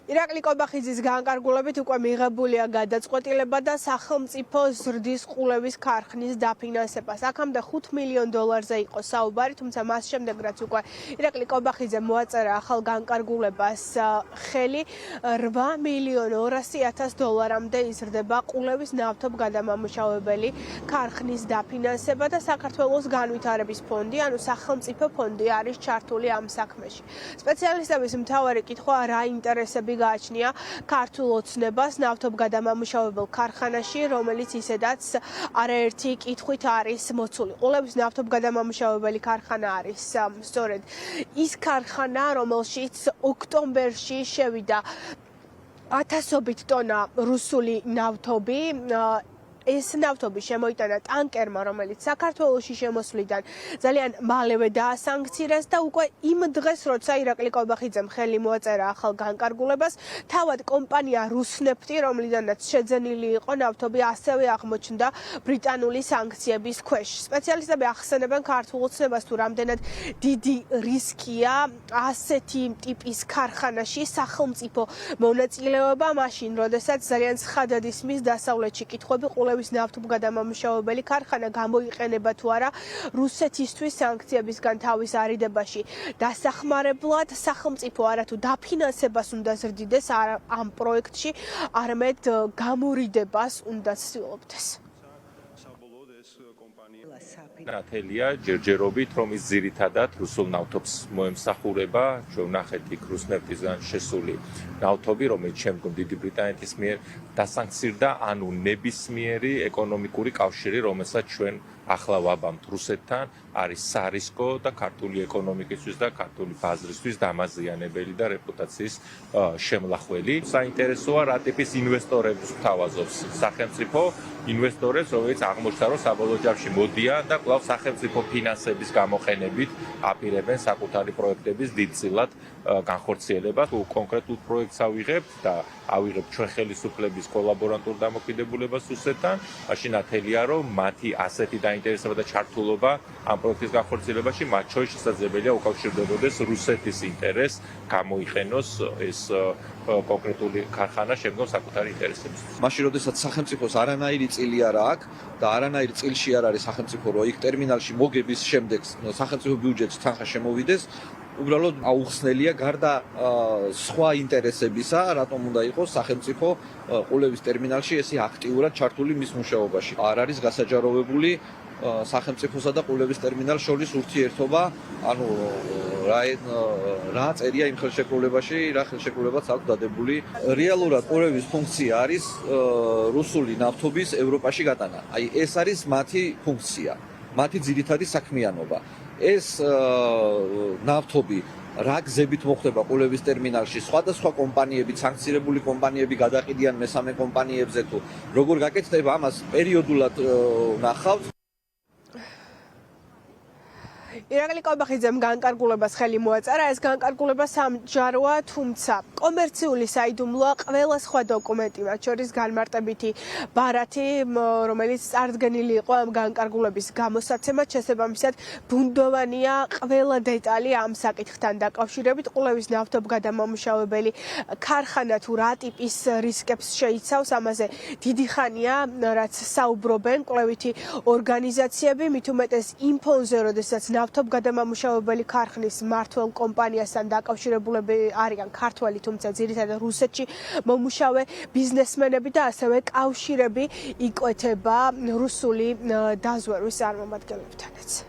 ირაკლი კობახიძის განკარგულებით უკვე მიღებულია გადაწყვეტილება და სახელმწიფო ზრდის ყულევის ქარხნის დაფინანსებას. აქამდე $5 მილიონ იყო საუბარი, თუმცა მას შემდეგ რაც უკვე ირაკლი კობახიძე მოაწერა ახალ განკარგულებას ხელი, $8 მილიონ $200,000-მდე იზრდება ყულევის ნავთობგადამამუშავებელი ქარხნის დაფინანსება და საქართველოს განვითარების ფონდი, ანუ სახელმწიფო ფონდი არის ჩართული ამ საქმეში. სპეციალისტების მთავარი კითხვა რა ინტერესები გააჩნია ქართულ ოცნებას ნავთობგადამამუშავებელ ქარხანაში, რომელიც ისედაც არაერთი კითხვით არის მოცული. ყულევის ნავთობგადამამუშავებელი ქარხანა არის სწორედ ის ქარხანა, რომელშიც ოქტომბერში შევიდა 1000-ობით ტონა რუსული ნავთობი. ეს ნავთობი შემოიტანა ტანკერმა, რომელიც საქართველოში შემოსვლიდან ძალიან მალევე დაასანქცირეს და უკვე იმ დღეს, როცა ირაკლი კობახიძემ ხელი მოაწერა ახალ განკარგულებას, თავად კომპანია რუსნეფტი, რომლიდანაც შეძენილი იყო ნავთობი, ასევე აღმოჩნდა ბრიტანული სანქციების ქვეშ. სპეციალისტები ახსენებენ ქართულ ოცნებას თუ რამდენად დიდი რისკია ასეთი ტიპის ქარხანაში სახელმწიფო მონაწილეობა, მაშინ, როდესაც ძალიან ცხადად ისმის დასავლეთში კითხვები ყულევის ნავთობგადამამუშავებელი ქარხანა გამოიყენება თუ არა რუსეთისთვის სანქციებისგან თავის არიდებაში დასახმარებლად, სახელმწიფო არათუ დაფინანსებას უნდა ზრდიდეს ამ პროექტში, არამედ გამორიდებას უნდა ცდილობდეს. ნათელია ჯერჯერობით, რომ ის ძირითადად რუსულ ნავთობს მოემსახურება, ვნახეთ იქ რუსნეფტისგან შესული ნავთობი, რომელიც შემდგომ დიდი ბრიტანეთის მიერ დასანქცირდა, ანუ ნებისმიერი ეკონომიკური კავშირი, რომელსაც ჩვენ ახლა ვაბამთ რუსეთთან, არის სარისკო და ქართული ეკონომიკისთვის და ქართული ბაზრისთვის დამაზიანებელი და რეპუტაციის შემლახველი. საინტერესოა რა ტიპის ინვესტორებს გვთავაზობს სახელმწიფო, ინვესტორებს, რომელიც აღმოჩნდა, რომ საბოლოო ჯამში მოდიან და კვლავ სახელმწიფო ფინანსების გამოყენებით აპირებენ საკუთარი პროექტების დიდწილად განხორციელებას. თუ კონკრეტულ პროექტს ავიღებთ და ავიღებთ ჩვენ ხელისუფლების კოლაბორანტულ დამოკიდებულებას რუსეთთან, მაშინ ათელია, რომ მათი ასეთი დაინტერესება და ჩართულობა ამ პროექტის განხორციელებაში მათ შორის შესაძლებელია უკავშირდებოდეს რუსეთის ინტერესს, გამოიყენოს ეს კონკრეტული ქარხანა შემდგომ საკუთარი ინტერესებისთვის. მაშინ, როდესაც სახელმწიფოს არანაირი წილი არ აქვს და არანაირი წილში არ არის სახელმწიფო, რომ იქ ტერმინალში მოგების შემდეგ სახელმწიფო ბიუჯეტში თანხა შემოვიდეს, უბრალოდ აუხსნელია გარდა სხვა ინტერესებისა, რატომ უნდა იყოს სახელმწიფო ყულევის ტერმინალში ესე აქტიურად ჩართული მის მუშაობაში. არ არის გასაჯაროვებული სახელმწიფოსა და ყულევის ტერმინალს შორის ურთიერთობა, ანუ რა წერია იმ ხელშეკრულებაში, რა ხელშეკრულებაც აქვს დადებული. რეალურად ყულევის ფუნქცია არის რუსული ნავთობის ევროპაში გატანა. აი ეს არის მათი ფუნქცია, მათი ძირითადი საქმიანობა. ეს ნავთობი რა გზებით მოხდება ყულევის ტერმინალში, სხვადასხვა კომპანიები, სანქცირებული კომპანიები გადაყიდიან მესამე კომპანიებზე თუ როგორ გაკეთდება, ამას პერიოდულად ნახავთ. ირაკლი კობახიძემ განკარგულებას ხელი მოაწერა, ეს განკარგულება სამჯაროა, თუმცა კომერციული საიდუმლოა ყველა სხვა დოკუმენტი, მათ შორის განმარტებითი ბარათი, რომელიც წარდგენილი იყო ამ განკარგულების გამოსაცემად, შესაბამისად ბუნდოვანია ყველა დეტალი ამ საკითხთან დაკავშირებით. ყულევის ნავთობგადამამუშავებელი ქარხანა თუ რა ტიპის რისკებს შეიცავს, ამაზე დიდი ხანია რაც საუბრობენ კვლევითი ორგანიზაციები, მით უმეტეს იმ ფონზე, როდესაც ნავთობგადამამუშავებელი ქარხნის მმართველ კომპანიასთან დაკავშირებულები არიან ქართველი, თუმცა ძირითადად რუსეთში მომუშავე ბიზნესმენები და ასევე კავშირები იკვეთება რუსული დაზვერვის წარმომადგენლებთანაც.